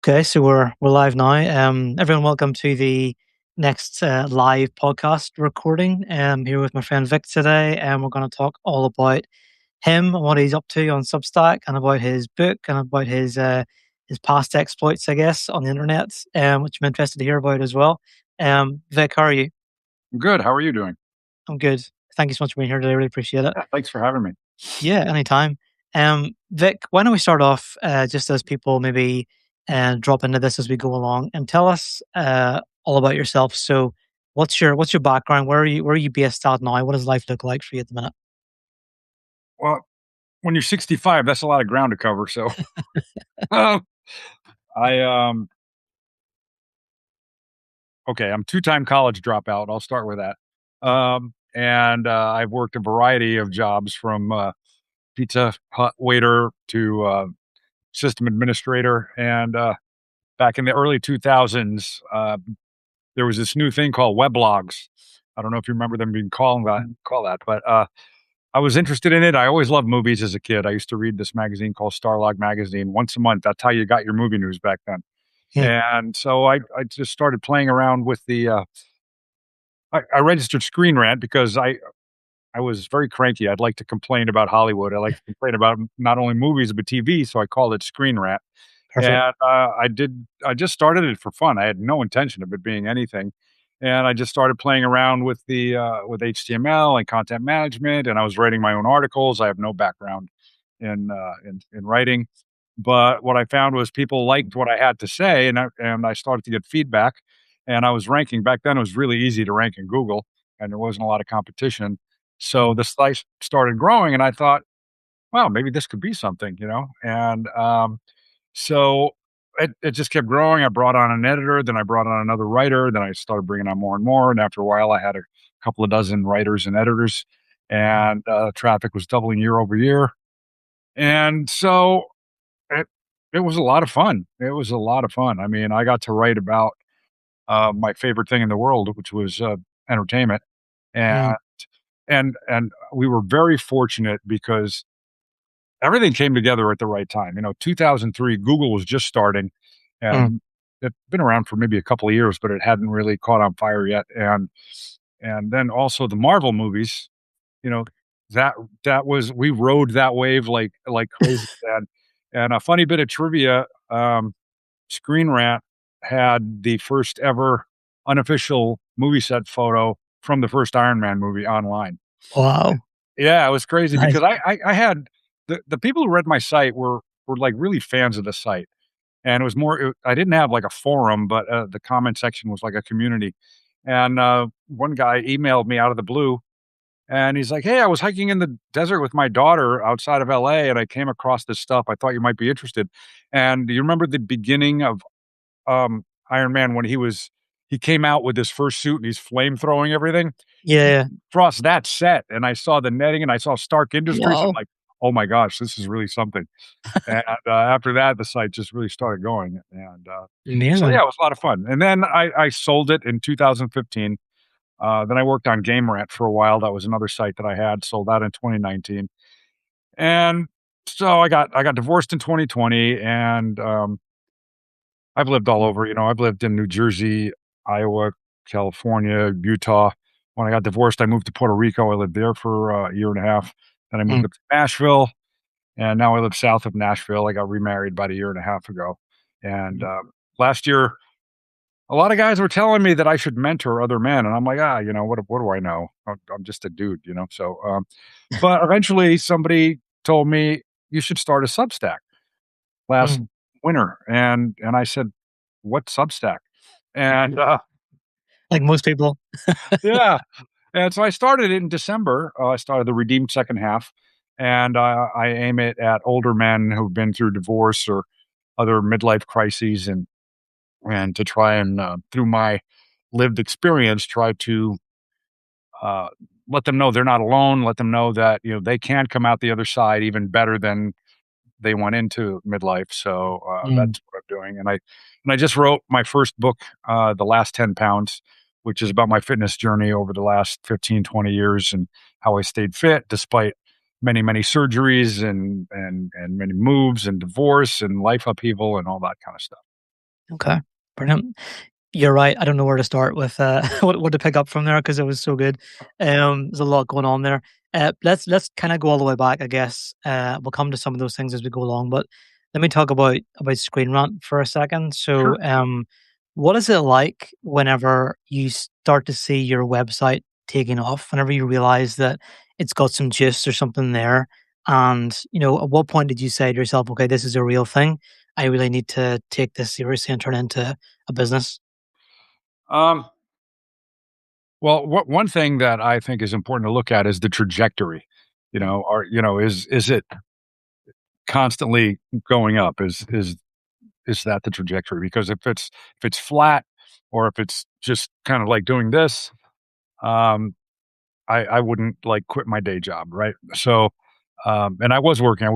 Okay, so we're live now. Everyone, welcome to the next live podcast recording. Here with my friend Vic today, and we're going to talk all about him and what he's up to on Substack, and about his book, and about his past exploits, I guess, on the internet, which I'm interested to hear about as well. Vic, how are you? Good. How are you doing? I'm good. Thank you so much for being here today. I really appreciate it. Yeah, thanks for having me. Yeah, anytime. Vic, why don't we start off just as people maybe drop into this as we go along, and tell us all about yourself. So, what's your background? Where are you based at now? What does life look like for you at the minute? Well, when you're 65, that's a lot of ground to cover. So, uh, I okay, I'm two-time college dropout. I'll start with that. And I've worked a variety of jobs from Pizza Hut waiter to system administrator. And back in the early 2000s, there was this new thing called weblogs. I don't know if you remember them being call that, but I was interested in it. I always loved movies as a kid. I used to read this magazine called Starlog Magazine once a month. That's how you got your movie news back then. Yeah, And so I just started playing around with I registered Screen Rant because I was very cranky. I'd like to complain about Hollywood. I like to complain about not only movies, but TV. So I called it Screen Rant. perfect. And I just started it for fun. I had no intention of it being anything. And I just started playing around with with HTML and content management, and I was writing my own articles. I have no background in writing, but what I found was people liked what I had to say, and I started to get feedback, and I was ranking. Back then, it was really easy to rank in Google, and there wasn't a lot of competition. So Mm, the site started growing, and I thought, "Wow, maybe this could be something," And so it just kept growing. I brought on an editor, then I brought on another writer, then I started bringing on more and more. And after a while, I had a couple of dozen writers and editors, and traffic was doubling year over year. And so it it was a lot of fun. It was a lot of fun. I mean, I got to write about my favorite thing in the world, which was entertainment, mm, and and we were very fortunate because everything came together at the right time. 2003, Google was just starting, mm. and it'd been around for maybe a couple of years, but it hadn't really caught on fire yet. And then also the Marvel movies, you know, that that was we rode that wave like crazy. And a funny bit of trivia, Screen Rant had the first ever unofficial movie set photo from the first Iron Man movie online. Wow, Yeah, it was crazy nice. because I had the people who read my site were, like, really fans of the site, and it was more I didn't have, like, a forum, but, the comment section was like a community, and, one guy emailed me out of the blue, and he's like, "Hey, I was hiking in the desert with my daughter outside of LA, and I came across this stuff. I thought you might be interested." And do you remember the beginning of, Iron Man when he came out with his first suit and he's flame throwing everything? Yeah, yeah. Across that set, and I saw the netting, and I saw Stark Industries. I'm Wow, like, "Oh my gosh, this is really something." And, after that, the site just really started going, and, so yeah, amazing. it was a lot of fun. And then I sold it in 2015. Then I worked on Game Rant for a while. That was another site that I had, sold that in 2019. And so I got divorced in 2020, and, I've lived all over. I've lived in New Jersey, Iowa, California, Utah. When I got divorced, I moved to Puerto Rico. I lived there for a year and a half. Then I moved Mm, up to Nashville, and now I live south of Nashville. I got remarried about a year and a half ago. And mm, last year, a lot of guys were telling me that I should mentor other men, and I'm like, what do I know? I'm just a dude. So, but eventually, somebody told me you should start a Substack last mm. winter, and I said, "What Substack?" And, Like most people. yeah, and so I started it in December. I started the Redeemed Second Half, and I aim it at older men who've been through divorce or other midlife crises, and to try and, through my lived experience, try to, uh, let them know they're not alone, let them know that, they can come out the other side even better than they went into midlife. So, Mm. that's what I'm doing. And I just wrote my first book, The Last 10 Pounds, which is about my fitness journey over the last 15, 20 years and how I stayed fit despite many, many surgeries and many moves and divorce and life upheaval and all that kind of stuff. Okay, brilliant. You're right. I don't know where to start with, what to pick up from there because it was so good. There's a lot going on there. Let's kind of go all the way back, I guess. We'll come to some of those things as we go along, but let me talk about Screen Rant for a second. Sure. So, what is it like whenever you start to see your website taking off? Whenever you realize that it's got some juice or something there, and at what point did you say to yourself, "Okay, this is a real thing. I really need to take this seriously and turn it into a business"? Um, well, one thing that I think is important to look at is the trajectory. Mm, Is it constantly going up? Is that the trajectory? Because if it's flat or if it's just kind of like doing this, um, I wouldn't like quit my day job, right? So, and I was working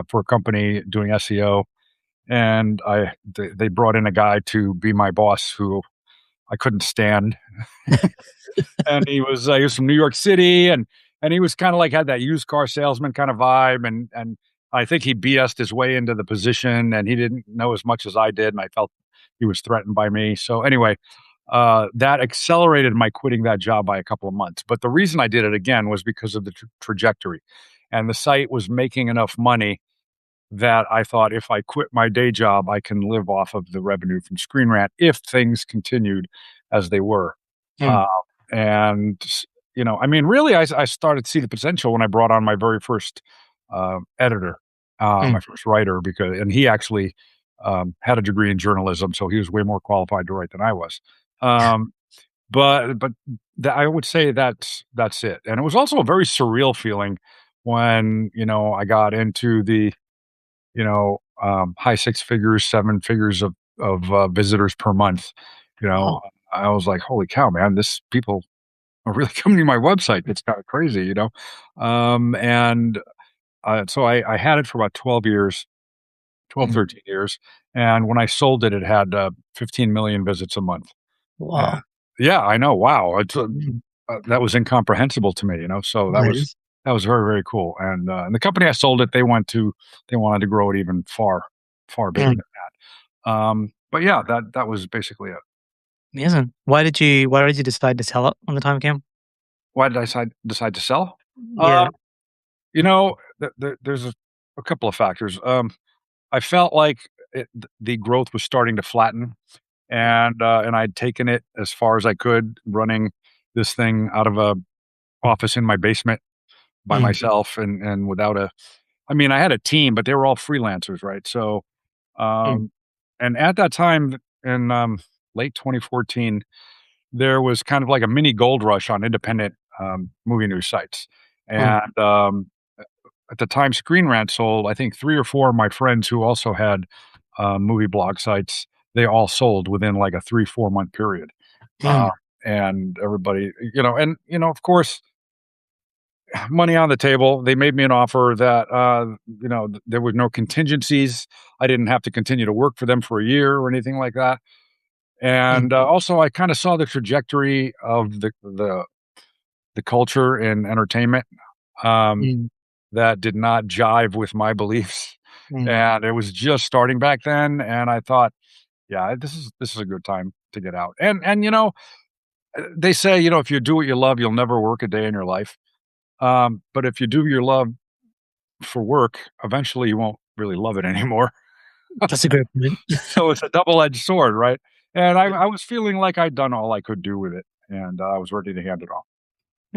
for a company doing SEO, and they brought in a guy to be my boss who I couldn't stand. And he was from New York City, and he was kinda like had that used car salesman kind of vibe, and I think he BS'd his way into the position, and he didn't know as much as I did, and I felt he was threatened by me. So anyway, that accelerated my quitting that job by a couple of months. But the reason I did it again was because of the trajectory, and the site was making enough money that I thought if I quit my day job, I can live off of the revenue from Screen Rant if things continued as they were. mm, Uh, I mean, really, I started to see the potential when I brought on my very first editor, my mm, first writer, and he actually had a degree in journalism, so he was way more qualified to write than I was. Um, but I would say that's it. And it was also a very surreal feeling when I got into the high six figures, seven figures of visitors per month. You know, wow, I was like, "Holy cow, man! This people are really coming to my website. It's kind of crazy." And so I had it for about 12 years, 12, mm, 13 years, and when I sold it, it had 15 million visits a month. And wow, yeah, I know. Wow, mm, that was incomprehensible to me. So that that was is, that was very, very cool. And the company I sold it, they wanted to grow it even far, far bigger mm, than that. But yeah, that was basically it. amazing. Why did you decide to sell it when the time came? Why did I decide to sell? Yeah, There's a couple of factors. I felt like the growth was starting to flatten, mm, and I'd taken it as far as I could, running this thing out of a office in my basement by mm, myself, and without a. I mean, I had a team, but they were all freelancers, right? So, mm, um, and at that time in late 2014, there was kind of like a mini gold rush on independent movie news sites, mm, and at the time Screen Rant sold, I think 3 or 4 of my friends who also had, movie blog sites, they all sold within, like, a 3, 4-month period. Uh, mm, and everybody of course, money on the table, they made me an offer that, there were no contingencies. I didn't have to continue to work for them for a year or anything like that. mm, And, also, I kinda saw the trajectory of the culture in entertainment, um, mm, that did not jive with my beliefs, mm. and it was just starting back then, and I thought, "Yeah, this is a good time to get out." They say, if you do what you love, you'll never work a day in your life. But if you do your love for work, eventually you won't really love it anymore. That's a great point. So it's a double-edged sword, right? And I was feeling like I'd done all I could do with it, and I was ready to hand it off.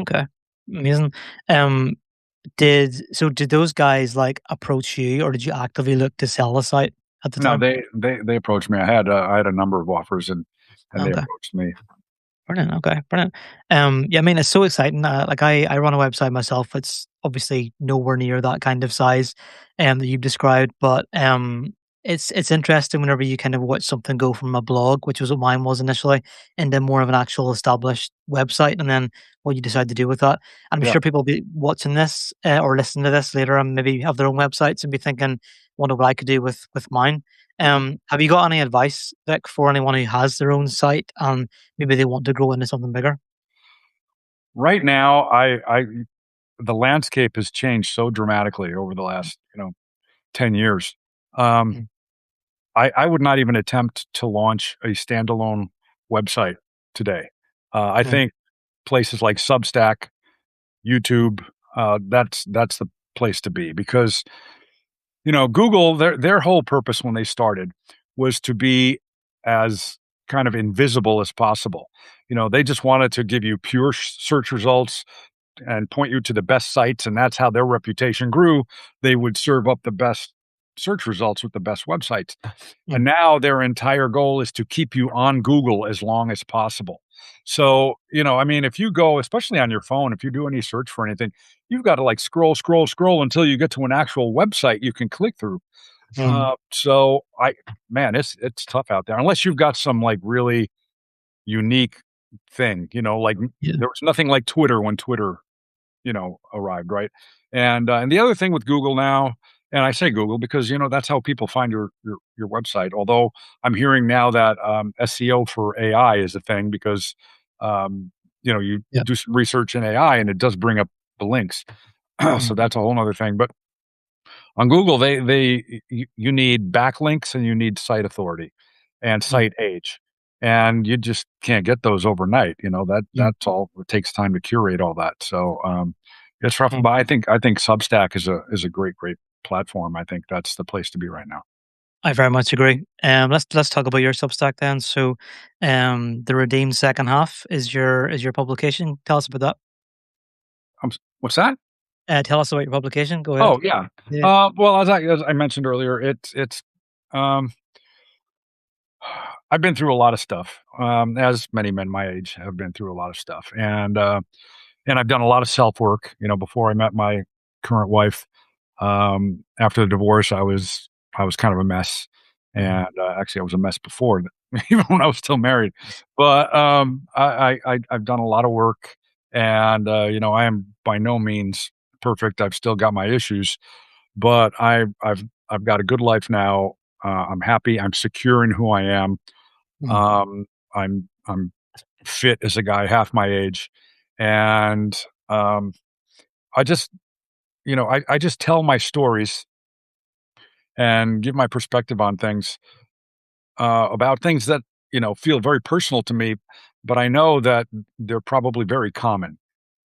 Okay, amazing. Um, did those guys, like, approach you, or did you actively look to sell the site at the No, time? they approached me. I had a number of offers, and they Okay. approached me. Brilliant. Okay, brilliant. Yeah, I mean, it's so exciting. Like I run a website myself. It's obviously nowhere near that kind of size, that you've described, but it's interesting whenever you kind of watch something go from a blog, which was what mine was initially, into more of an actual established website, and then what you decide to do with that. And I'm Yeah. sure people will be watching this or listening to this later, and maybe have their own websites and be thinking, "Wonder what I could do with mine." Mhm. Have you got any advice, Vic, for anyone who has their own site and maybe they want to grow into something bigger? Right now, I the landscape has changed so dramatically over the last, 10 years. Um, Mm, I would not even attempt to launch a standalone website today. I Mm, think places like Substack, YouTube, that's the place to be because Google, their whole purpose when they started was to be as kind of invisible as possible. They just wanted to give you pure search results and point you to the best sites, and that's how their reputation grew. They would serve up the best search results with the best websites. And mm, now their entire goal is to keep you on Google as long as possible. So, I mean, if you go, especially on your phone, if you do any search for anything, you've got to like scroll, scroll, scroll until you get to an actual website you can click through. mm. So man, it's tough out there unless you've got some like really unique thing, like Yeah. there was nothing like Twitter when Twitter arrived, right? And the other thing with Google now, and I say Google because that's how people find your website. Although I'm hearing now that SEO for AI is a thing because you Yeah. do some research in AI and it does bring up the links. So Mm, that's a whole other thing. But on Google, you need backlinks and you need site authority and mm, site age. And you just can't get those overnight. mm, That's all. It takes time to curate all that. So it's rough. mm. But I think Substack is a great platform. I think that's the place to be right now. I very much agree. Let's talk about your Substack then. So, the Redeemed Second Half is your publication. Tell us about that. What's that? Tell us about your publication. Go ahead. Oh yeah. Yeah. Well, as I mentioned earlier, it's um, I've been through a lot of stuff, as many men my age have been through a lot of stuff, and I've done a lot of self work. Before I met my current wife, after the divorce, I was kind of a mess, Mm, and actually, I was a mess before, even when I was still married. But I've done a lot of work, and I am by no means perfect. I've still got my issues, but I've got a good life now. I'm happy. I'm secure in who I am. mm, I'm fit as a guy half my age, and I just I just tell my stories and give my perspective on things, about things that feel very personal to me, but I know that they're probably very common.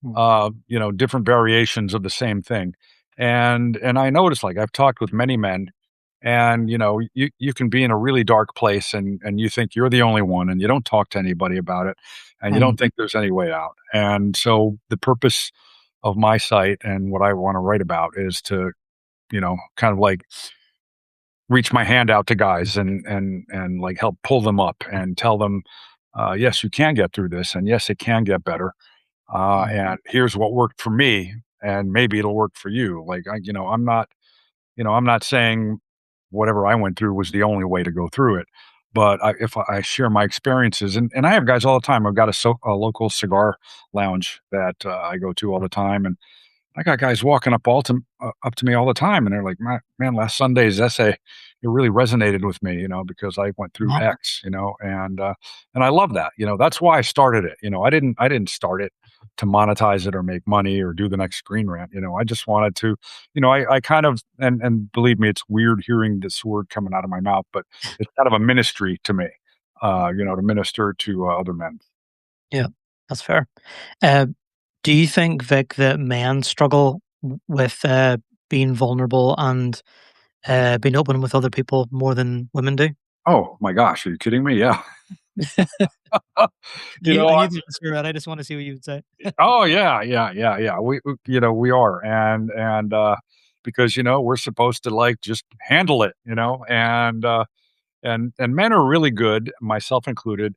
mm, Different variations of the same thing. And I notice, like, I've talked with many men, and you can be in a really dark place, and you think you're the only one, and you don't talk to anybody about it, and you mm, don't think there's any way out. And so the purpose of my site and what I want to write about is to, kind of like reach my hand out to guys and like help pull them up and tell them, yes, you can get through this, and yes, it can get better, mm, and here's what worked for me, and maybe it'll work for you. Like, I'm not saying whatever I went through was the only way to go through it, but if I share my experiences, and I have guys all the time. I've got a local cigar lounge that I go to all the time, and I got guys walking up to me all the time, and they're like, Man, last Sunday's essay, it really resonated with me, because I went through uh-huh, X, and I love that. That's why I started it. I didn't start it to monetize it or make money or do the next Screen Rant. I just wanted to, I kind of, and believe me, it's weird hearing this word coming out of my mouth, but it's kind of a ministry to me, to minister to other men. yeah, that's fair. Uh, do you think, Vic, that men struggle with being vulnerable and being open with other people more than women do? Oh my gosh, are you kidding me? Yeah. you I know, knew the answer, right? I just want to see what you would say. Oh yeah, yeah, yeah, yeah. We are, and because we're supposed to like just handle it, and men are really good, myself included.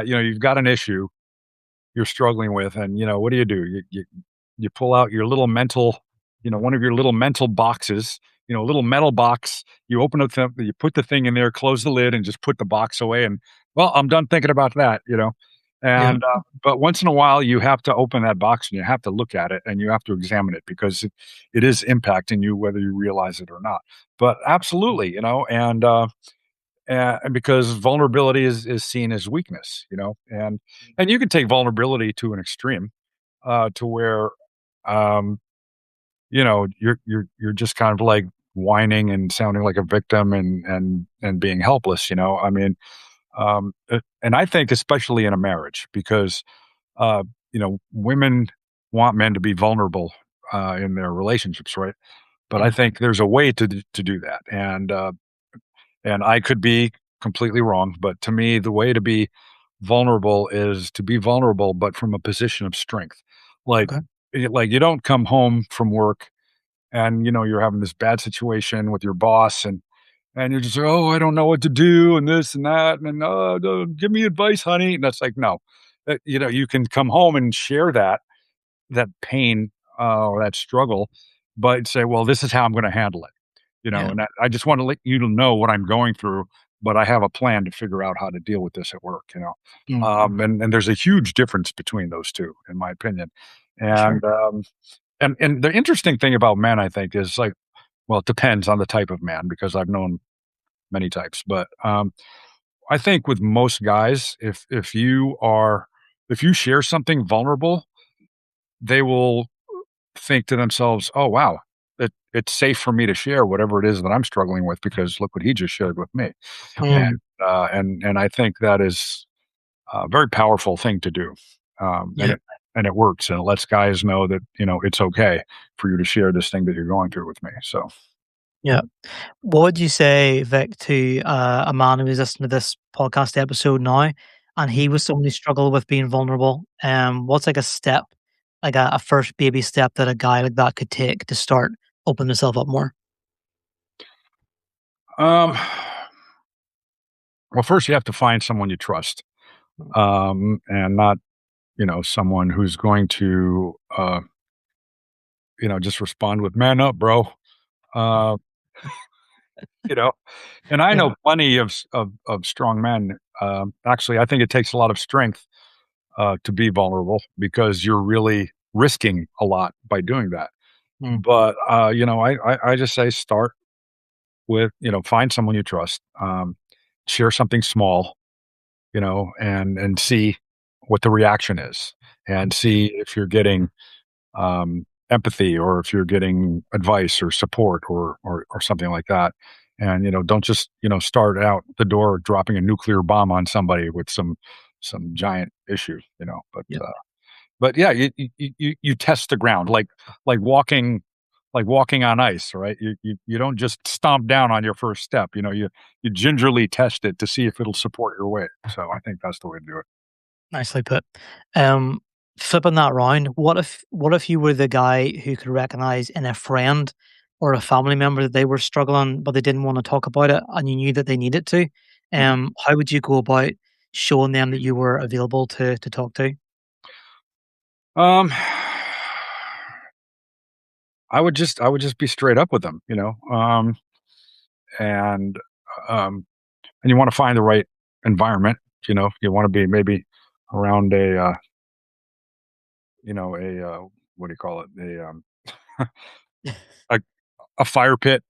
You've got an issue you're struggling with, and what do? You pull out your little mental, one of your little mental boxes, a little metal box. You open up, you put the thing in there, close the lid, and just put the box away. And well, I'm done thinking about that. Yeah. And but once in a while, you have to open that box and you have to look at it and you have to examine it because it is impacting you whether you realize it or not. But absolutely, and because vulnerability is seen as weakness, and you can take vulnerability to an extreme, to where, um, you're just kind of like whining and sounding like a victim and being helpless. I mean, and I think especially in a marriage because women want men to be vulnerable in their relationships, right? But I Mm. think there's a way to do that, and I could be completely wrong, but to me, the way to be vulnerable is to be vulnerable, but from a position of strength. Like, Okay. like you don't come home from work and you're having this bad situation with your boss, and you're just like, oh, I don't know what to do, and this and that, and give me advice, honey. And that's like, no, you can come home and share that pain or that struggle, but say, well, this is how I'm going to handle it. Yeah. And I just want to let you to know what I'm going through, but I have a plan to figure out how to deal with this at work. Mm. And there's a huge difference between those two, in my opinion. For sure. And the interesting thing about men, I think, is like, well, it depends on the type of man because I've known many types, but I think with most guys, if you share something vulnerable, they will think to themselves, "Oh, wow, it's safe for me to share whatever it is that I'm struggling with because look what he just shared with me." Mm. And I think that is a very powerful thing to do. Yeah. And it works, and it lets guys know that, it's okay for you to share this thing that you're going through with me. So, Yeah. What would you say, Vic, to a man who is listening to this podcast episode now, and he was someone who struggled with being vulnerable? What's like a step, like a first baby step that a guy like that could take to start opening himself up more? um, well, first you have to find someone you trust, and not, someone who's going to, just respond with "Man up, bro." Uh, you know, and I Yeah. know plenty of strong men. Actually, I think it takes a lot of strength to be vulnerable because you're really risking a lot by doing that. Mm. But I just say start with find someone you trust, share something small, and see what the reaction is, and see if you're getting empathy or if you're getting advice or support or something like that. And don't just start out the door dropping a nuclear bomb on somebody with some giant issue. Yeah. But yeah, you test the ground like walking on ice, right? You don't just stomp down on your first step. You gingerly test it to see if it'll support your weight. So I think that's the way to do it. Nicely put. Um, Flipping that round, what if you were the guy who could recognize in a friend or a family member that they were struggling, but they didn't want to talk about it, and you knew that they needed to? Mhm. How would you go about showing them that you were available to talk to? Um, I would just be straight up with them, and and you want to find the right environment. You want to be maybe around what do you call it, a a fire pit,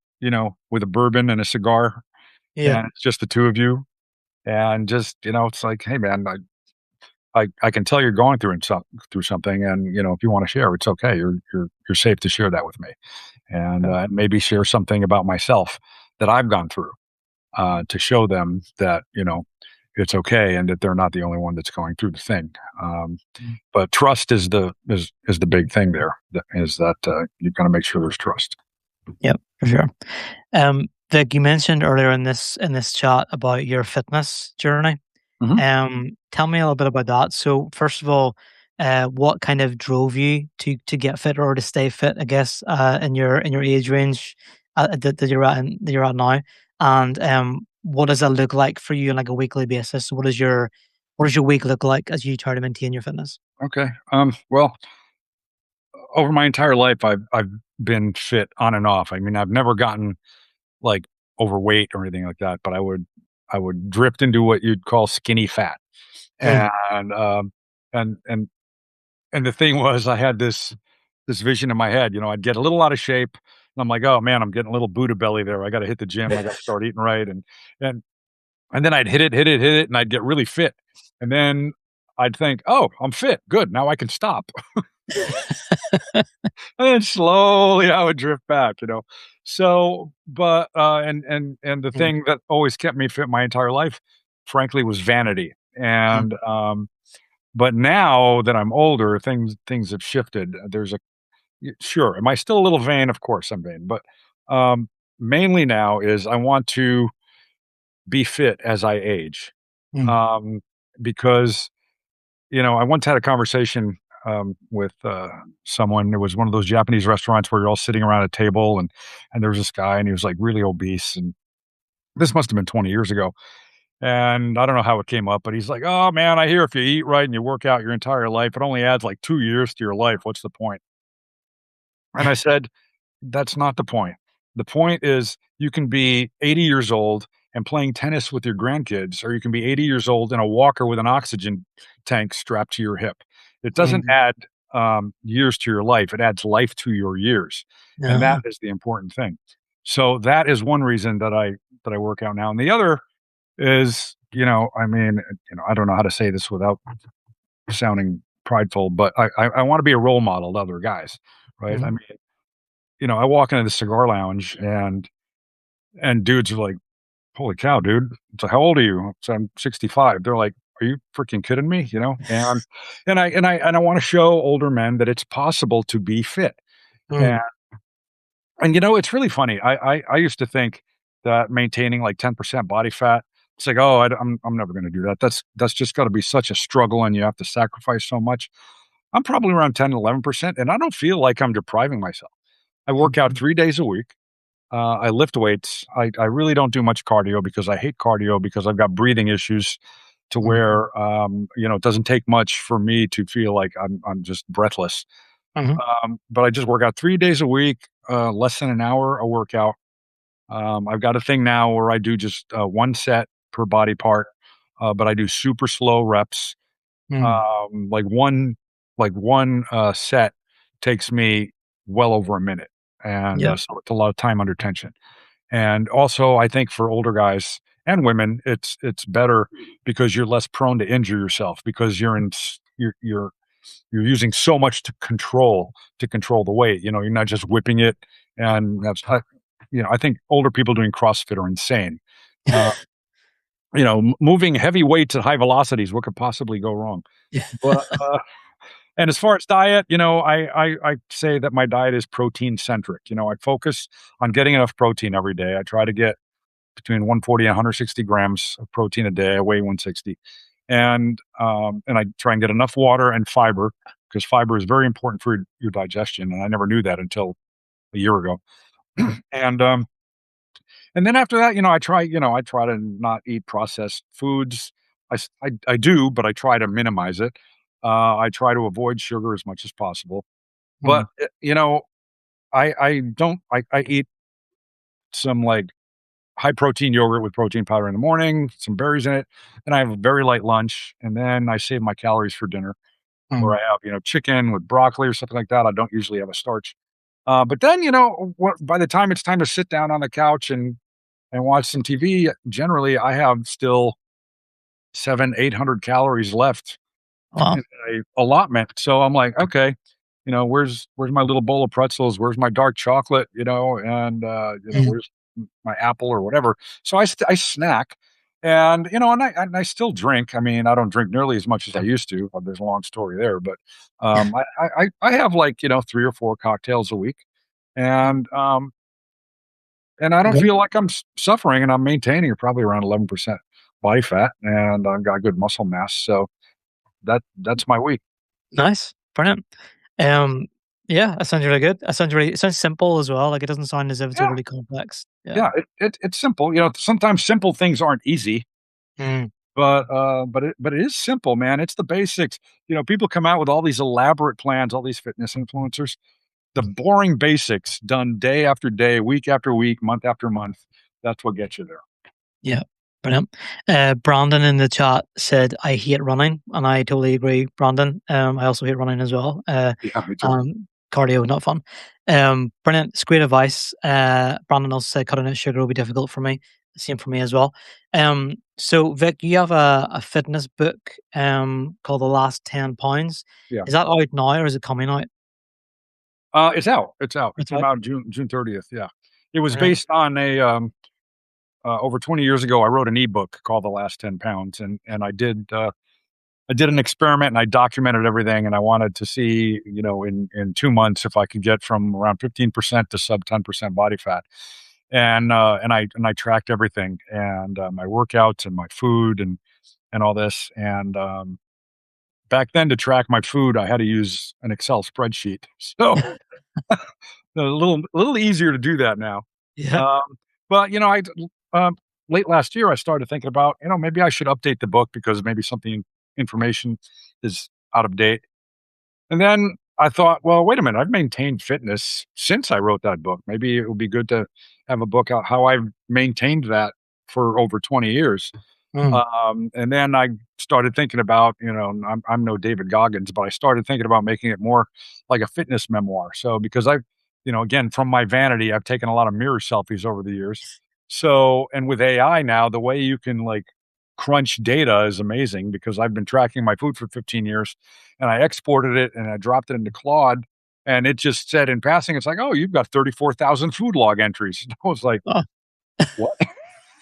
with a bourbon and a cigar, Yeah. and it's just the two of you, and just it's like, hey man, I can tell you're going through something, and if you want to share, it's okay. You're safe to share that with me, and Okay. maybe share something about myself that I've gone through to show them that it's okay and that they're not the only one that's going through the thing. Mm. But trust is the big thing there. Is that you've got to make sure there's trust. Yep, for sure. Vic, you mentioned earlier in this chat about your fitness journey. Mhm. Tell me a little bit about that. So, first of all, what kind of drove you to get fit or to stay fit? I guess in your age range that you're at now, and what does that look like for you on like a weekly basis? So what does your week look like as you try to maintain your fitness? Okay. Well, over my entire life, I've been fit on and off. I mean, I've never gotten like overweight or anything like that, but I would drift into what you'd call skinny fat. Mm. And and and and the thing was, I had this vision in my head. I'd get a little out of shape, and I'm like, oh man, I'm getting a little Buddha belly there. I got to hit the gym. I got to start eating right, and and then I'd hit it, and I'd get really fit, and then I'd think, oh, I'm fit, good, now I can stop. And then slowly I would drift back, you know? So, but, and the Mm, thing that always kept me fit my entire life, frankly, was vanity. mm, But now that I'm older, things have shifted. There's a sure, am I still a little vain? Of course I'm vain, but, um, mainly now is I want to be fit as I age. mm, Um, because, I once had a conversation, with, someone. It was one of those Japanese restaurants where you're all sitting around a table, and there was this guy, and he was, like, really obese, and this must have been 20 years ago, and I don't know how it came up, but he's like, "Oh, man, I hear if you eat right and you work out your entire life, it only adds, like, 2 years to your life. What's the point?" And I said, that's not the point. The point is you can be 80 years old and playing tennis with your grandkids, or you can be 80 years old in a walker with an oxygen tank strapped to your hip. It doesn't mm, add years to your life, it adds life to your years. And that uh-huh, is the important thing. So that is one reason that I work out now. And the other is, I mean, I don't know how to say this without sounding prideful, but I want to be a role model to other guys, right? I mm, mean, I walk into the cigar lounge and dudes are like, "Holy cow, dude." So "How old are you?" So "I'm 65." They're like, "Are you freaking kidding me?" And I wanna show older men that it's possible to be fit. And mm, it's really funny. I used to think that maintaining like 10% body fat, it's like, "Oh, I'm never gonna do that. That's just gotta be such a struggle and you have to sacrifice so much." I'm probably around 10, 11%, and I don't feel like I'm depriving myself. I work out mm, 3 days a week. I lift weights. I really don't do much cardio because I hate cardio because I've got breathing issues to mm, where, it doesn't take much for me to feel like I'm just breathless. mhm, But I just work out 3 days a week, less than an hour a workout. I've got a thing now where I do just, 1 set per body part, but I do super slow reps. mm, Like one set takes me well over a minute, and, yeah, so it's a lot of time under tension. And also, I think for older guys and women, it's better because you're less prone to injure yourself because you're using so much to control the weight. You're not just whipping it, and I think older people doing CrossFit are insane. Uh, moving heavy weights at high velocities, what could possibly go wrong? yeah, But and as far as diet, I say that my diet is protein centric. I focus on getting enough protein every day. I try to get between 140 and 160 grams of protein a day. I weigh 160, and I try and get enough water and fiber because fiber is very important for your digestion. And I never knew that until a year ago. and and then after that, I try to not eat processed foods. I do, but I try to minimize it. I try to avoid sugar as much as possible. But mm, I don't. I eat some like high protein yogurt with protein powder in the morning, some berries in it, and I have a very light lunch, and then I save my calories for dinner, where mm, I have chicken with broccoli or something like that. I don't usually have a starch. But then by the time it's time to sit down on the couch and watch some TV, generally I have still 700-800 calories left wow, in a allotment. So I'm like, okay, where's my little bowl of pretzels? Where's my dark chocolate? And mm, where's my apple or whatever? So I snack, and I still drink. I mean, I don't drink nearly as much as I used to. There's a long story there, but I have like 3 or 4 cocktails a week, and I don't okay, feel like I'm suffering, and I'm maintaining probably around 11% body fat, and I've got good muscle mass. So that's my week. nice, brilliant. Um, yeah, that sounds really good. It sounds simple as well. Like it doesn't sound as if it's Yeah. overly complex. Yeah. Yeah, it's simple. Sometimes simple things aren't easy, Mm, but it is simple, man. It's the basics. People come out with all these elaborate plans, all these fitness influencers. The mm, boring basics done day after day, week after week, month after month. That's what gets you there. yeah, brilliant. Brandon in the chat said, "I hate running," and I totally agree, Brandon. I also hate running as well. Yeah, me too. Cardio not fun. Brilliant, it's great advice. Brandon also said, "Cutting out sugar will be difficult for me." Same for me as well. So Vic, you have a fitness book called The Last 10 Pounds. Yeah. Is that out now or is it coming out? It's out. It's out. It It's came out. out June 30th. Yeah. It was Brilliant. based on over 20 years ago, I wrote an ebook called The Last 10 Pounds, and I did an experiment and I documented everything, and I wanted to see, in 2 months if I could get from around 15% to sub 10% body fat. And I tracked everything, and my workouts and my food and all this. And back then, to track my food, I had to use an Excel spreadsheet. So a little easier to do that now. Yeah. Um, but um, late last year, I started thinking about, maybe I should update the book because maybe something information is out of date. And then I thought, well, wait a minute, I've maintained fitness since I wrote that book. Maybe it would be good to have a book out how I've maintained that for over 20 years. Mm. And then I started thinking about, I'm no David Goggins, but I started thinking about making it more like a fitness memoir. So because again, from my vanity, I've taken a lot of mirror selfies over the years. So, and with AI now, the way you can like crunch data is amazing because I've been tracking my food for 15 years, and I exported it and I dropped it into Claude, and it just said in passing, it's like, oh, you've got 34,000 food log entries. I was like, Oh, what?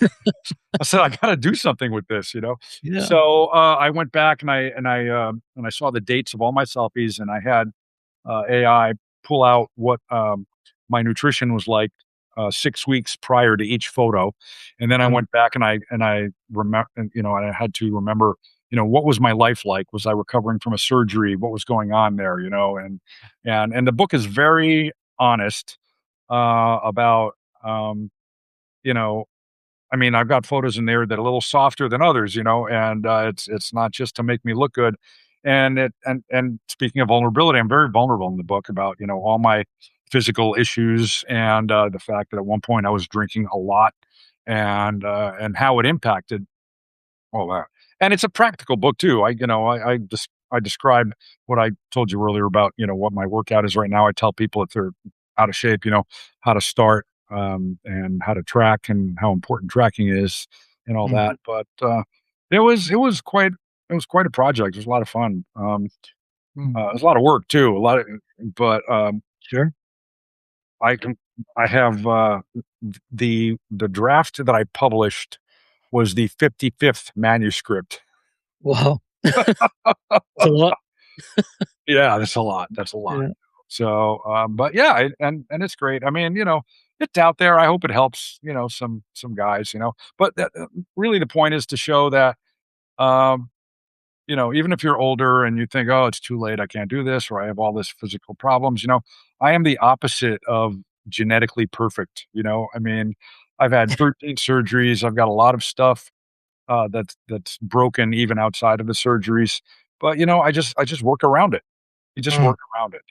I said, "I gotta do something with this." yeah. So, I went back and I saw the dates of all my selfies, and I had, AI pull out what, my nutrition was like, 6 weeks prior to each photo, and then I Mm. went back and I remember, and I had to remember, what was my life like? Was I recovering from a surgery? What was going on there, and the book is very honest, about, you know I mean, I've got photos in there that are a little softer than others, and it's not just to make me look good. And speaking of vulnerability, I'm very vulnerable in the book about all my physical issues and the fact that at one point I was drinking a lot and how it impacted all that. And it's a practical book too. I describe what I told you earlier about, what my workout is right now. I tell people if they're out of shape, how to start, and how to track and how important tracking is and all Mm. that. But it was quite a project. It was a lot of fun. Mm. It was a lot of work too. But Sure. I can I have the draft that I published was the 55th manuscript. Wow. That's a lot. Yeah, that's a lot, that's a lot. Yeah. So, but yeah, and it's great. I mean, it's out there. I hope it helps, some guys, but really the point is to show that, um, even if you're older and you think, "Oh, it's too late, I can't do this," or "I have all this physical problems," I am the opposite of genetically perfect, I mean, I've had 13 surgeries, I've got a lot of stuff, that's broken even outside of the surgeries, but, I just work around it. You just Mm. work around it,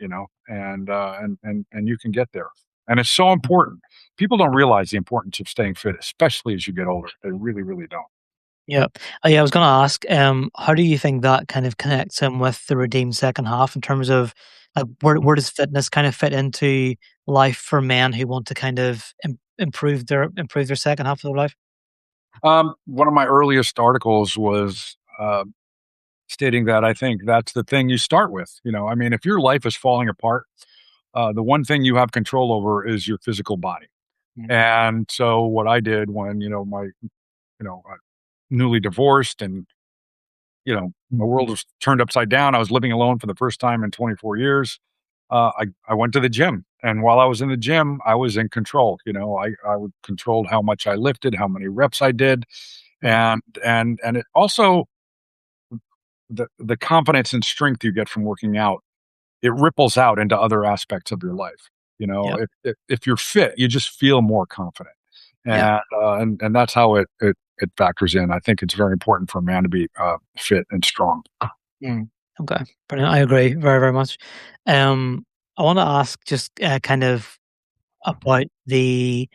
and you can get there, and it's so important. People don't realize the importance of staying fit, especially as you get older. They really, really don't. Yeah. Yeah, I was gonna ask, how do you think that kind of connects in with the redeemed second half in terms of, like, where does fitness kind of fit into life for men who want to kind of improve their second half of their life? One of my earliest articles was, stating that I think that's the thing you start with, I mean, if your life is falling apart, the one thing you have control over is your physical body, Mm. and so what I did when, newly divorced and my world was turned upside down. I was living alone for the first time in 24 years. I went to the gym, and while I was in the gym, I was in control. I would control how much I lifted, how many reps I did, Mm. and it also the confidence and strength you get from working out, it ripples out into other aspects of your life. Yeah. If you're fit, you just feel more confident, Yeah. and that's how it factors in. I think it's very important for a man to be fit and strong. Mm. Okay. Brilliant. I agree very, very much. I want to ask just kind of about the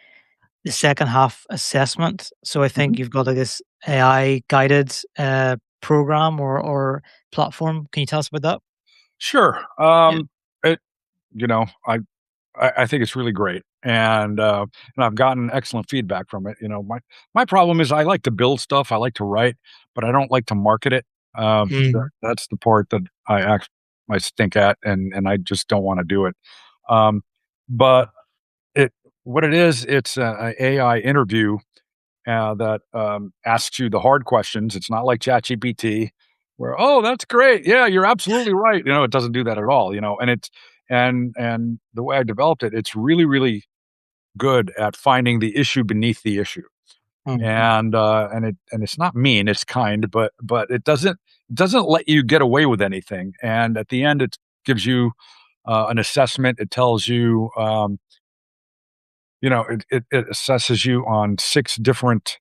second half assessment. So I think Mhm. you've got like this AI guided program or platform. Can you tell us about that? Sure. Yeah. It, you know, I I think it's really great, and I've gotten excellent feedback from it. My problem is I like to build stuff, I like to write, but I don't like to market it. Mm, That's the part that I stink at, and I just don't want to do it. Um, but it what it is, it's a AI interview that asks you the hard questions. It's not like ChatGPT, where oh, that's great, yeah, you're absolutely right. It doesn't do that at all. And the way I developed it, it's really really good at finding the issue beneath the issue, mm, and it's not mean, it's kind, but it doesn't let you get away with anything. And at the end, it gives you an assessment. It tells you, it assesses you on six different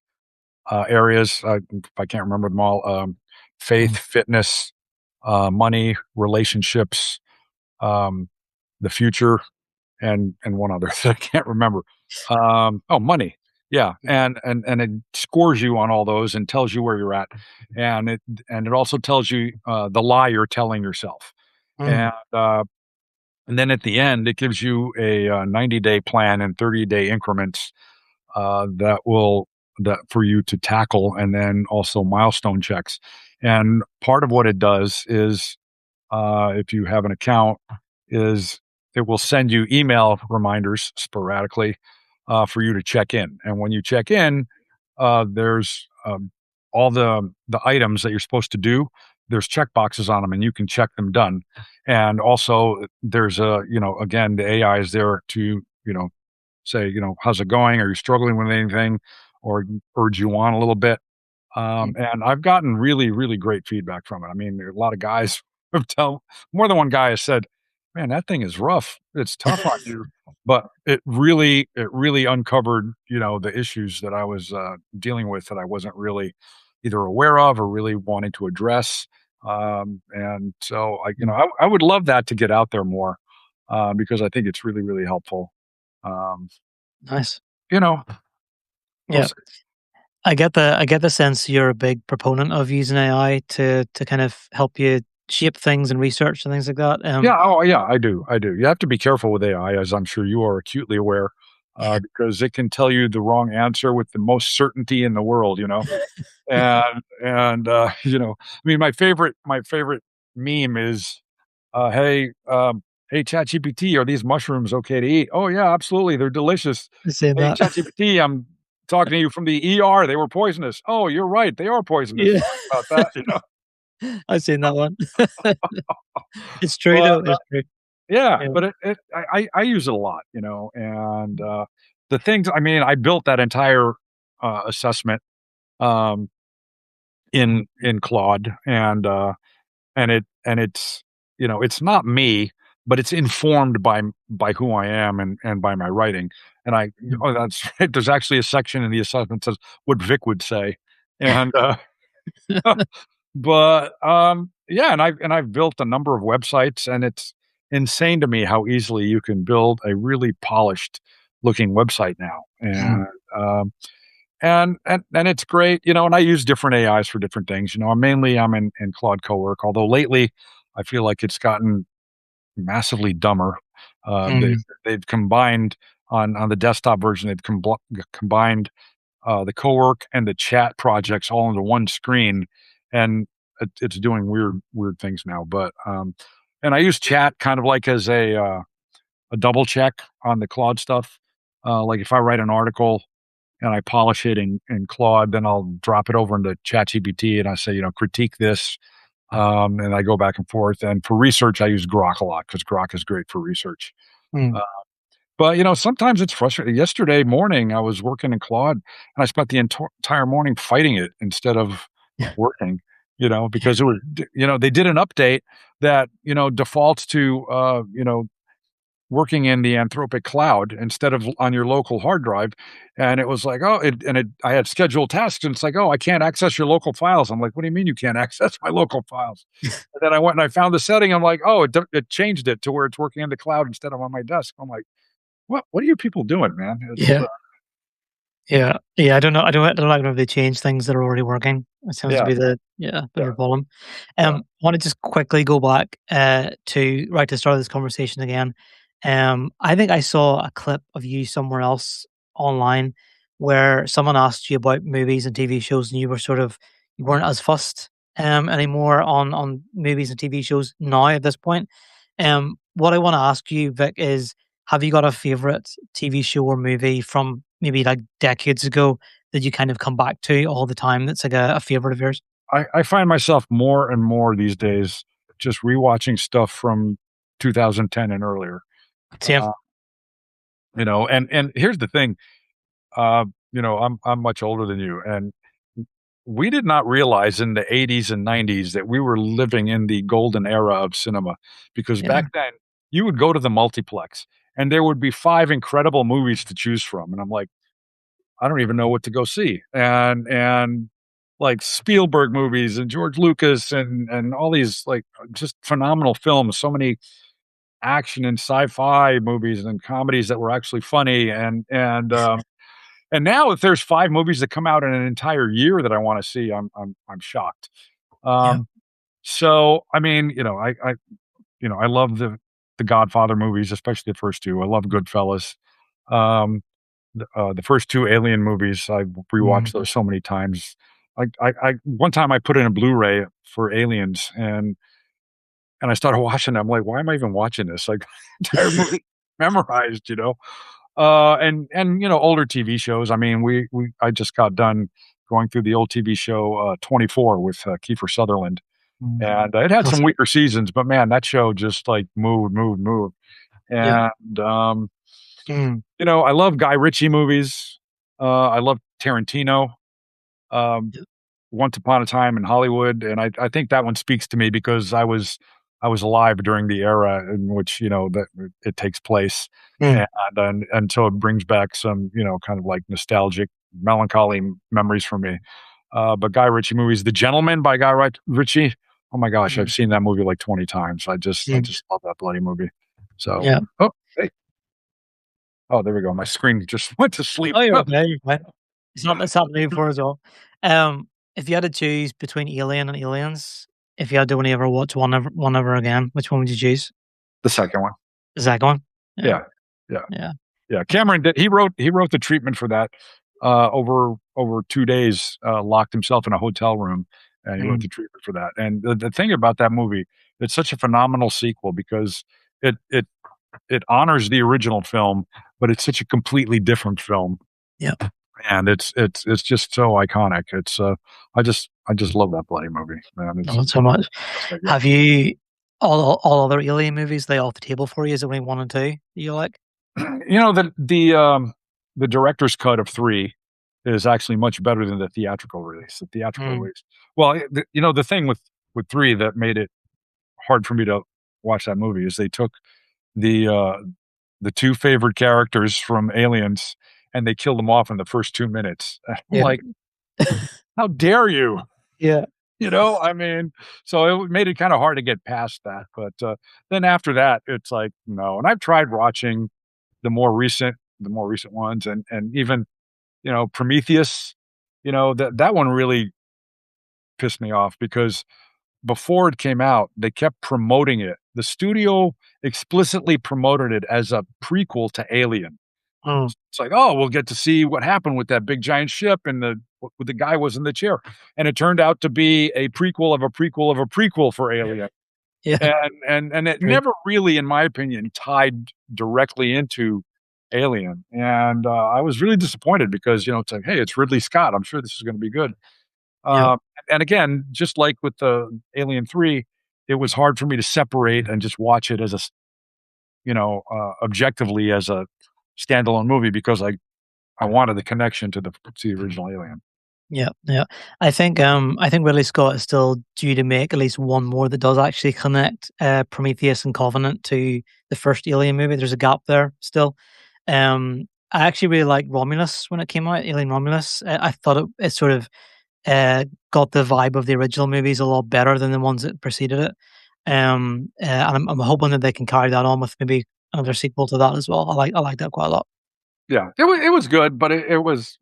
areas. I can't remember them all. Faith, mm, fitness, money, relationships, um, the future, and one other that I can't remember. Oh, money. Yeah, and it scores you on all those and tells you where you're at, and it also tells you the lie you're telling yourself, mm, and then at the end it gives you a 90-day plan and 30-day increments that will that for you to tackle, and then also milestone checks. And part of what it does is, if you have an account, is it will send you email reminders sporadically for you to check in. And when you check in, there's all the items that you're supposed to do. There's check boxes on them, and you can check them done. And also, there's again, the AI is there to say, how's it going? Are you struggling with anything, or urge you on a little bit? mm. And I've gotten really, really great feedback from it. I mean, a lot of guys have tell more than one guy has said, "Man, that thing is rough. It's tough on you." But it really uncovered, the issues that I was dealing with that I wasn't really either aware of or really wanting to address. And so Mm. I would love that to get out there more, because I think it's really, really helpful. Um, Nice. you know, we'll Yeah. see. I get the sense you're a big proponent of using AI to kind of help you shape things and research and things like that. Yeah, oh, yeah, I do. You have to be careful with AI, as I'm sure you are acutely aware, because it can tell you the wrong answer with the most certainty in the world, I mean, my favorite meme is, "Hey, hey, ChatGPT, are these mushrooms okay to eat?" "Oh, yeah, absolutely, they're delicious." Saying "Hey, that. ChatGPT, I'm talking to you from the ER, they were poisonous." "Oh, you're right, they are poisonous. Yeah. Sorry about that," I've seen that one. It's true But though, it's true. yeah, Yeah. but I use it a lot, and the things I mean, I built that entire, assessment, um, in Claude, and it's not me, but it's informed by who I am and by my writing, and Mm. oh, that's right, there's actually a section in the assessment that says what Vic would say, and, but, yeah, and I've built a number of websites, and it's insane to me how easily you can build a really polished looking website now, Mm. um, and it's great, and I use different AIs for different things. I'm in Claude Cowork, although lately I feel like it's gotten massively dumber. Mm. They've combined on the desktop version, they've combined the co-work and the chat projects all into one screen, and it's doing weird things now. But and I use chat kind of like as a double check on the Claude stuff. Like if I write an article and I polish it in Claude, then I'll drop it over into ChatGPT and I say, critique this. And I go back and forth. And for research, I use Grok a lot because Grok is great for research. Mm. Uh, but sometimes it's frustrating. Yesterday morning, I was working in Claude, and I spent the entire morning fighting it instead of working. Because it was, they did an update that defaults to working in the Anthropic cloud instead of on your local hard drive, and it was like, oh, I had scheduled tasks, and it's like, oh, I can't access your local files. I'm like, what do you mean you can't access my local files? And then I went and I found the setting. I'm like, oh, it changed it to where it's working in the cloud instead of on my desk. I'm like, what are you people doing, man? Yeah. Yeah. Yeah, I don't know if they change things that are already working. It seems to Yeah, be bit of yeah, a problem. yeah. I wanna just quickly go back, to right to the start of this conversation again. I think I saw a clip of you somewhere else online where someone asked you about movies and TV shows, and you were sort of you weren't as fussed anymore on movies and TV shows now at this point. What I want to ask you, Vic, is have you got a favorite TV show or movie from maybe like decades ago that you kind of come back to all the time? That's like a favorite of yours. I find myself more and more these days just rewatching stuff from 2010 and earlier. Same. Uh, and here's the thing, I'm much older than you, and we did not realize in the 80s and 90s that we were living in the golden era of cinema, because Yeah. back then you would go to the multiplex and there would be 5 incredible movies to choose from, and I'm like, I don't even know what to go see. And like Spielberg movies and George Lucas and all these like just phenomenal films, so many action and sci-fi movies and comedies that were actually funny. And now if there's 5 movies that come out in an entire year that I want to see, I'm shocked. Yeah. Um, so I mean, I love the Godfather movies, especially the first 2. I love Goodfellas. Um, the first 2 Alien movies, I've Mm. rewatched those so many times. I one time I put in a Blu-ray for Aliens, and I started watching it. I'm like, "Why am I even watching this?" Like, entire movie memorized, you know? And older TV shows. I mean, I just got done going through the old TV show, 24 with, Kiefer Sutherland, Mm. and it had some Classic. weaker seasons, but man, that show just, like, moved, moved, moved. Yeah. And, Mm. I love Guy Ritchie movies. I love Tarantino. Um, Yeah. Once Upon a Time in Hollywood, and I think that one speaks to me because I was alive during the era in which, that it takes place, Mm. and so it brings back some, kind of like nostalgic, melancholy memories for me. But Guy Ritchie movies, The Gentleman by Ritchie, oh my gosh, I've Mm. seen that movie like 20 times. I Mm. just love that bloody movie. So, Yeah. oh, hey, oh, there we go. My screen just went to sleep. Oh, you're okay, you're fine. It's happened to me before as well. If you had to choose between Alien and Aliens, if you had to only ever watch one ever again, which one would you choose? The second one. The second one? Yeah, Yeah. Yeah. yeah. Yeah, Cameron did he wrote the treatment for that, over 2 days, locked himself in a hotel room, and he wrote Mm, the treatment for that, and the thing about that movie, it's such a phenomenal sequel because it it it honors the original film, but it's such a completely different film, yeah. and it's just so iconic. I just love that bloody movie, man, Not it's so much. fantastic, yeah. Have you all other Alien movies, they off the table for you? Is it only 1 and 2 you like? The director's cut of 3 is actually much better than the theatrical release. The theatrical Mm, release, well, the thing with 3 that made it hard for me to watch that movie is they took the, uh, the 2 favorite characters from Aliens, and they killed them off in the first 2 minutes. I'm yeah. like, "How dare you?" Yeah. I mean, so it made it kinda hard to get past that, but, then after that, it's like, no, and I've tried watching the more recent ones, and even, Prometheus, that one really pissed me off because before it came out, they kept promoting it. The studio explicitly promoted it as a prequel to Alien. Mm, It's like, "Oh, we'll get to see what happened with that big giant ship and the guy was in the chair." And it turned out to be a prequel of a prequel of a prequel for Alien. yeah. And it True. never really, in my opinion, tied directly into Alien, and, I was really disappointed because, it's like, "Hey, it's Ridley Scott, I'm sure this is gonna be good." Yeah. And again, just like with the Alien 3, it was hard for me to separate and just watch it as objectively as a standalone movie because I wanted the connection to the original Alien. Yeah, yeah. I think Ridley Scott is still due to make at least one more that does actually connect Prometheus and Covenant to the first Alien movie. There's a gap there still. I actually really liked Romulus when it came out, Alien Romulus. I thought it sort of got the vibe of the original movies a lot better than the ones that preceded it. And I'm hoping that they can carry that on with maybe another sequel to that as well. I like that quite a lot. Yeah, it was good, but it was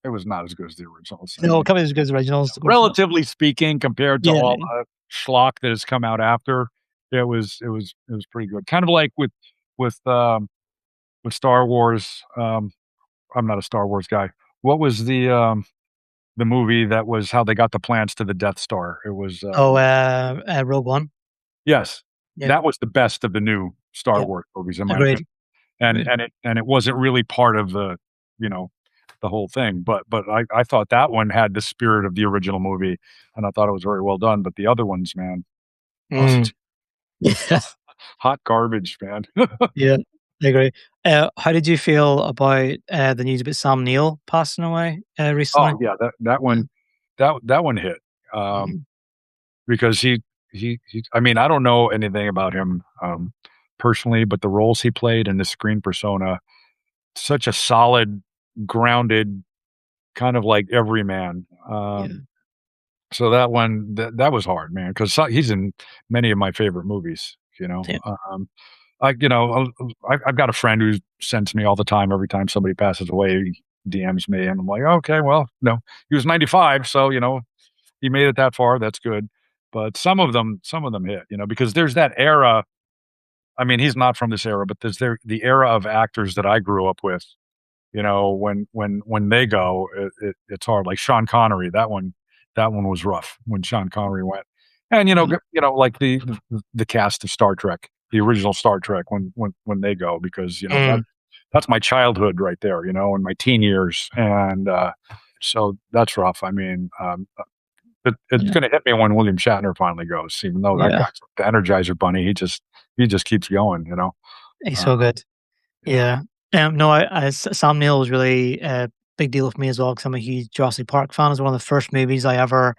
not as good as the originals. I No, mean, coming as good as originals, of course not. relatively speaking, compared to Yeah, all the schlock that has come out after, it was pretty good. Kind of like with with Star Wars. I'm not a Star Wars guy. What was the movie that was how they got the plans to the Death Star? It was Oh, Rogue One. yes, Yeah, that was the best of the new Star yeah, Wars movies, in my agreed, opinion. And agreed. it wasn't really part of you know, the whole thing, but I thought that one had the spirit of the original movie, and I thought it was very well done, but the other ones, man, oh, Mm. Yeah, hot garbage, man. yeah, I agree. How did you feel about the news about Sam Neill passing away Oh, recently? yeah, that Yeah. one that one hit, Mhm. because he I mean, I don't know anything about him, personally, but the roles he played in the screen persona, such a solid, grounded, kind of like everyman, Yeah, so that one that was hard, man, 'cause he's in many of my favorite movies, yeah, I've got a friend who sends me all the time every time somebody passes away, he DMs me, and I'm like, "Okay, well, he was 95, so, he made it that far, that's good." But some of them hit, because there's that era. I mean, he's not from this era, but there's the era of actors that I grew up with, when they go, it's hard. Like Sean Connery, that one was rough when Sean Connery went. And, yeah, like the cast of Star Trek, the original Star Trek when they go, because, mm, that's my childhood right there, and my teen years, and, so that's rough. I mean, it's yeah, gonna hit me when William Shatner finally goes, even though that yeah. guy's the Energizer Bunny, he just keeps going. He's Uh, so good. yeah. Yeah. No, Sam Neill was really a big deal for me as well because I'm a huge Jurassic Park fan. It's one of the first movies that ever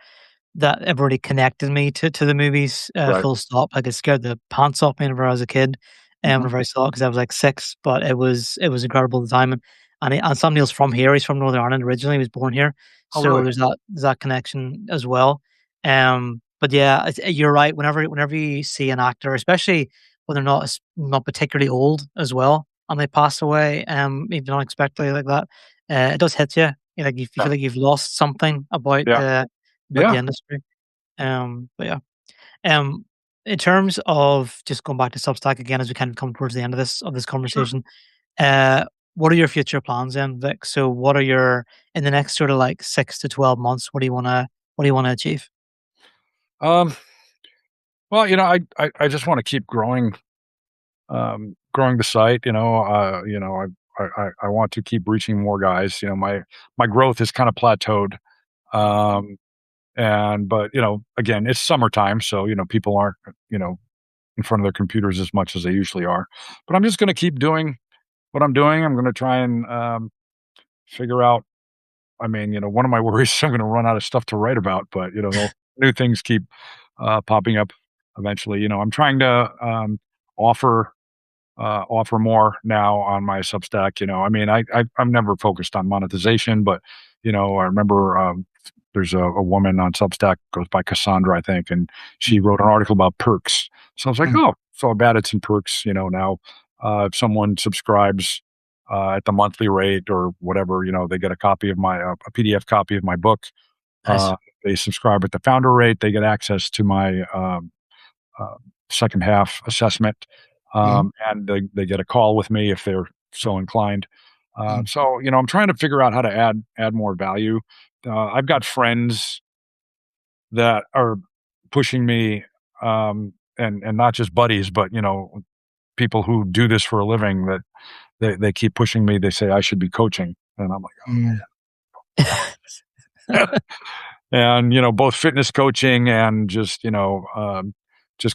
really connected me to the movies, Right. full stop. Like, it scared the pants off me whenever I was a kid, Mhm. whenever I saw it, because I was, like, 6, but it was incredible at the time, and Sam Neill's from here, he's from Northern Ireland originally, he was born here, Oh, so really? there's that connection as well, but yeah, you're right, whenever you see an actor, especially when they're not particularly old as well, and they pass away, even unexpectedly like that, it does hit you. You Yeah. feel like you've lost something Yeah. about the Yeah. industry. But yeah. Um, in terms of just going back to Substack again, as we kind of come towards the end of this Sure. conversation, uh, what are your future plans then, Vic? So what are your in the next sort of like 6 to 12 months, what do you wanna achieve? Um, well, I just wanna keep growing the site, I want to keep reaching more guys, my growth is kinda plateaued, um, but, again, it's summertime, so, people aren't, in front of their computers as much as they usually are, but I'm just gonna keep doing what I'm doing. I'm gonna try and, figure out. I mean, one of my worries is I'm gonna run out of stuff to write about, but, new things keep, popping up eventually. I'm trying to, offer offer more now on my Substack. I mean, I'm never focused on monetization, but, I remember, there's a woman on Substack, goes by Cassandra, I think, and she Mm, wrote an article about perks. So I was like, mm, "Oh, so I've added some perks, now." If someone subscribes, at the monthly rate or whatever, they get a PDF copy of my book. nice. Uh, they subscribe at the founder rate, they get access to my, uh, second half assessment, Mhm, and they get a call with me if they're so inclined. mhm, So, I'm trying to figure out how to add more value. I've got friends that are pushing me, and not just buddies, but, people who do this for a living, that they keep pushing me. They say I should be coaching, and I'm like, mm. "Oh, man." And, both fitness coaching and just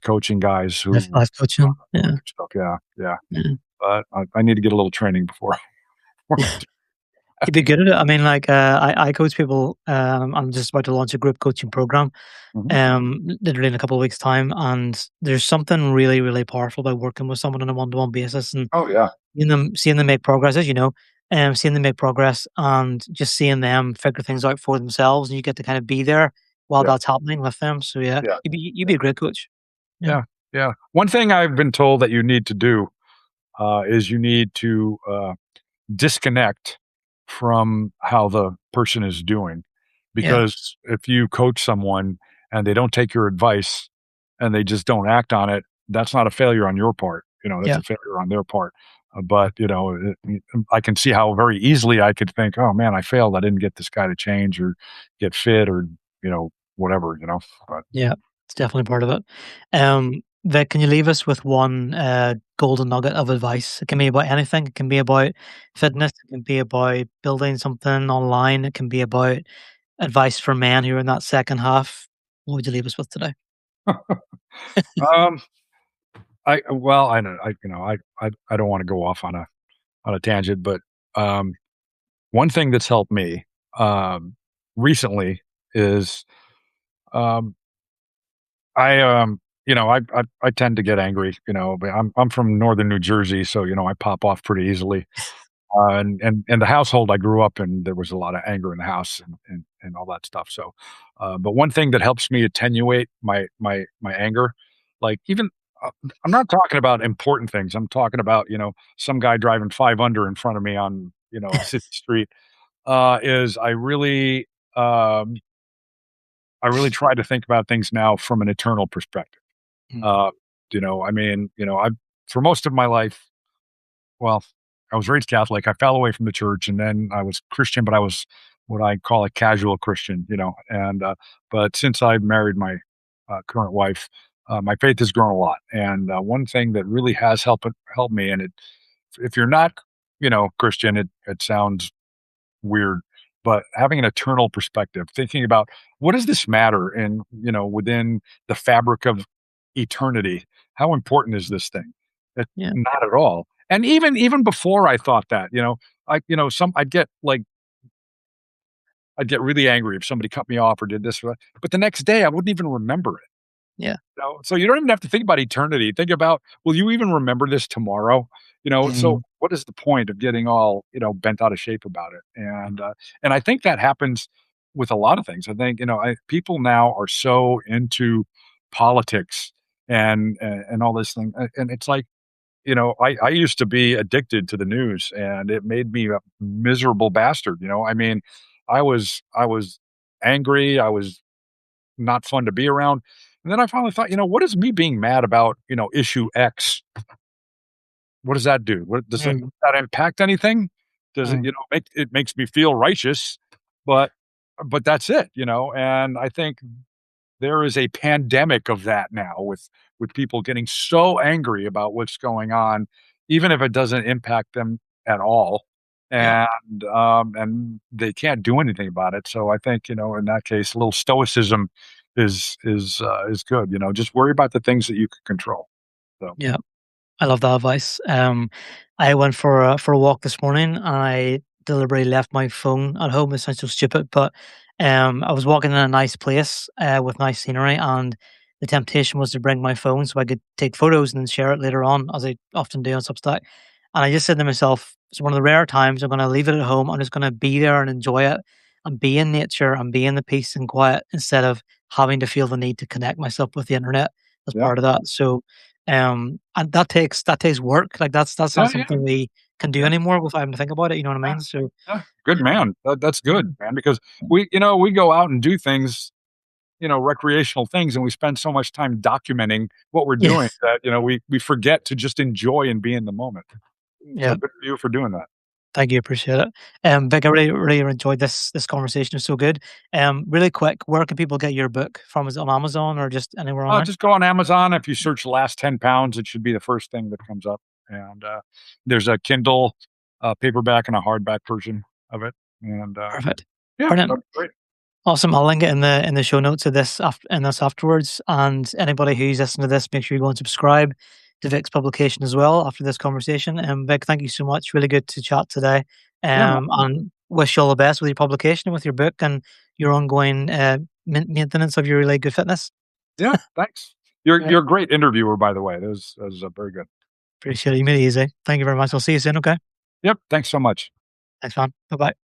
coaching guys who Life coaching, going yeah, through stuff. Yeah, yeah. yeah. But I need to get a little training before before I do that. You'd be good at it. I mean, like, I coach people, I'm just about to launch a group coaching program, Mhm. literally in a couple of weeks' time, and there's something really, really powerful about working with someone on a one-to-one basis and Oh, yeah. seeing them make progress, as you know, seeing them make progress and just seeing them figure things out for themselves, and you get to kind of be there while Yeah, that's happening with them. So yeah, yeah, you'd be a great coach. Yeah, yeah, yeah. One thing I've been told that you need to do, is you need to, disconnect from how the person is doing. yeah, Because if you coach someone and they don't take your advice and they just don't act on it, that's not a failure on your part. that's Yeah. a failure on their part. But, I can see how very easily I could think, "Oh, man, I failed. I didn't get this guy to change or get fit or, whatever," but Yeah, it's definitely part of it. Vic, can you leave us with one golden nugget of advice? It can be about anything. It can be about fitness. It can be about building something online. It can be about advice for men who are in that second half. What would you leave us with today? Um, I don't I don't wanna go off on a tangent, but, um, one thing that's helped me, recently is, um, I tend to get angry, but I'm from Northern New Jersey, so, I pop off pretty easily. And the household I grew up in, there was a lot of anger in the house and all that stuff. So, but one thing that helps me attenuate my anger, like even I'm not talking about important things. I'm talking about some guy driving 5 under in front of me on a city street. Is um, I really try to think about things now from an eternal perspective. Mm, Uh, I mean, I for most of my life, well, I was raised Catholic. I fell away from the church, and then I was Christian, but I was what I call a casual Christian, And but since I married my current wife, my faith has grown a lot. And one thing that really has helped me, and if you're not, Christian, it sounds weird, but having an eternal perspective, thinking about what does this matter, and within the fabric of eternity, how important is this thing? yeah. Not at all. And even before I thought that, some I'd get really angry if somebody cut me off or did this, or that, but the next day I wouldn't even remember it. Yeah. So you don't even have to think about eternity. Think about, will you even remember this tomorrow? So Mhm. what is the point of getting all, bent out of shape about it? And I think that happens with a lot of things. I think, people now are so into politics and all this thing. And it's like, I used to be addicted to the news, and it made me a miserable bastard. I mean, I was angry. I was not fun to be around. And then I finally thought, what is me being mad about, issue X? What does that do? What does Mm, that impact anything? Does it, mm, it makes me feel righteous, but that's it, And I think there is a pandemic of that now with people getting so angry about what's going on, even if it doesn't impact them at all, yeah. and they can't do anything about it. So I think, in that case, a little stoicism is good. Just worry about the things that you can control. So Yeah. I love that advice. I went for a walk this morning, and I deliberately left my phone at home. It sounds so stupid, but I was walking in a nice place with nice scenery, and the temptation was to bring my phone so I could take photos and then share it later on, as I often do on Substack. And I just said to myself, it's one of the rare times I'm going to leave it at home. I'm just going to be there and enjoy it, and be in nature and be in the peace and quiet, instead of having to feel the need to connect myself with the internet as yeah, part of that. So and that takes work. Like that's not yeah, yeah, something we can do yeah. anymore without having to think about it. You know what I Yeah, mean? So yeah. Good man. That's good, mm, man, because mm, we go out and do things, recreational things, and we spend so much time documenting what we're yeah, doing that, we forget to just enjoy and be in the moment. So yeah. good for you for doing that. Thank you, appreciate it. Vic, I really enjoyed this conversation. It's so good. Really quick, where can people get your book from? Is it on Amazon or just anywhere online? Just go on Amazon. If you search "last 10 pounds," it should be the first thing that comes up. And there's a Kindle paperback and a hardback version of it. And Perfect. yeah, Brilliant. that's great. Awesome. I'll link it in the show notes of this afterwards. And anybody who's listening to this, make sure you go and subscribe to Vic's publication as well after this conversation. Vic, thank you so much. Really good to chat today. Yeah, man. And wish you all the best with your publication and with your book and your ongoing maintenance of your really good fitness. Yeah, thanks. You're Right. you're a great interviewer, by the way. That was very good. Appreciate it. You made it easy. Thank you very much. I'll see you soon. Okay. Yep. Thanks so much. Thanks, man. Bye bye.